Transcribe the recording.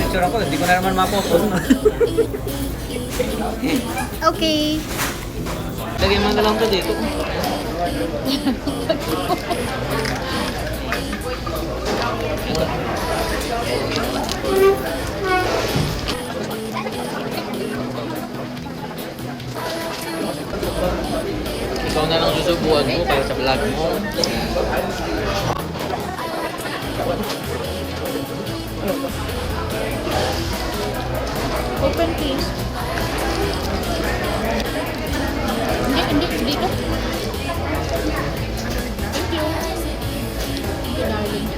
picture ako, hindi ko na naman mapopost. Okay. Lagay mo na lang to dito. Ikaw na lang susubuan mo kaya sa vlog mo. Open please. Hindi, dito. Thank you. Thank you, darling.